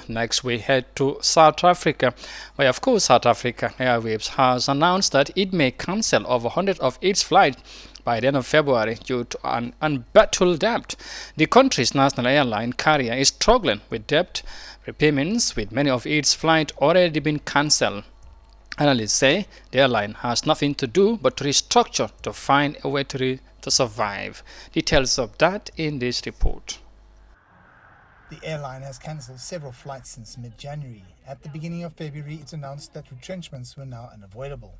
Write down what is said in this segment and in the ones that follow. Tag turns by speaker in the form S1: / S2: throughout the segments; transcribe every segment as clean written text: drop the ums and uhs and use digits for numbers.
S1: Next, we head to South Africa, where, of course, South African Airways has announced that it may cancel over 100 of its flights by the end of February due to an unbattled debt. The country's national airline carrier is struggling with debt repayments, with many of its flights already been cancelled. Analysts say the airline has nothing to do but to restructure to find a way to survive. Details of that in this report.
S2: The airline has cancelled several flights since mid-January. At the beginning of February, it announced that retrenchments were now unavoidable.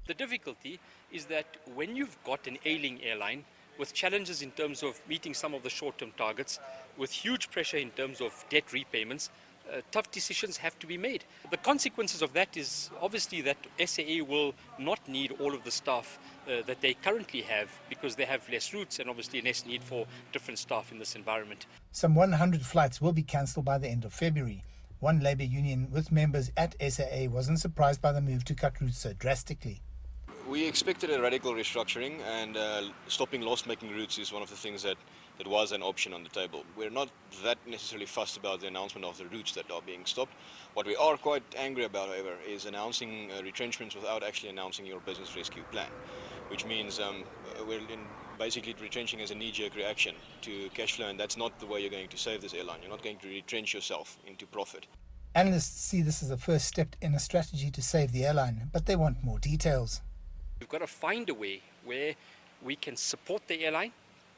S3: The difficulty is that when you've got an ailing airline with challenges in terms of meeting some of the short-term targets, with huge pressure in terms of debt repayments, tough decisions have to be made. The consequences of that is obviously that SAA will not need all of the staff that they currently have because they have less routes and obviously less need for different staff in this environment.
S2: Some 100 flights will be cancelled by the end of February. One labour union with members at SAA wasn't surprised by the move to cut routes so drastically.
S4: We expected a radical restructuring, and stopping loss-making routes is one of the things that was an option on the table. We're not that necessarily fussed about the announcement of the routes that are being stopped. What we are quite angry about, however, is announcing retrenchments without actually announcing your business rescue plan, which means we're basically retrenching as a knee-jerk reaction to cash flow, and that's not the way you're going to save this airline. You're not going to retrench yourself into profit.
S2: Analysts see this as a first step in a strategy to save the airline, but they want more details.
S3: We've got to find a way where we can support the airline,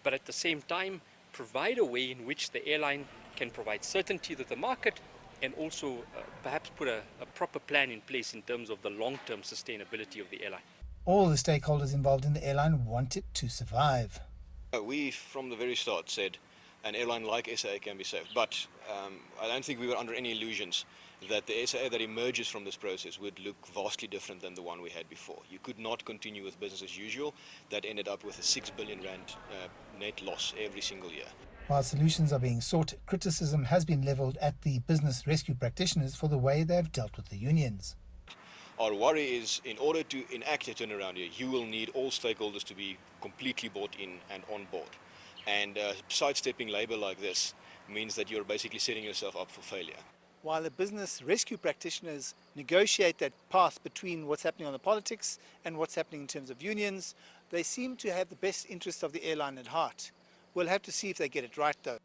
S3: but at the same time provide a way in which the airline can provide certainty to the market and also perhaps put a proper plan in place in terms of the long-term sustainability of the airline.
S2: All the stakeholders involved in the airline want it to survive.
S4: We, from the very start, said an airline like SAA can be saved, but I don't think we were under any illusions that the SAA that emerges from this process would look vastly different than the one we had before. You could not continue with business as usual. That ended up with a 6 billion rand net loss every single year.
S2: While solutions are being sought, criticism has been levelled at the business rescue practitioners for the way they have dealt with the unions.
S4: Our worry is, in order to enact a turnaround here, you will need all stakeholders to be completely bought in and on board. And sidestepping labour like this means that you're basically setting yourself up for failure.
S2: While the business rescue practitioners negotiate that path between what's happening on the politics and what's happening in terms of unions, they seem to have the best interest of the airline at heart. We'll have to see if they get it right, though.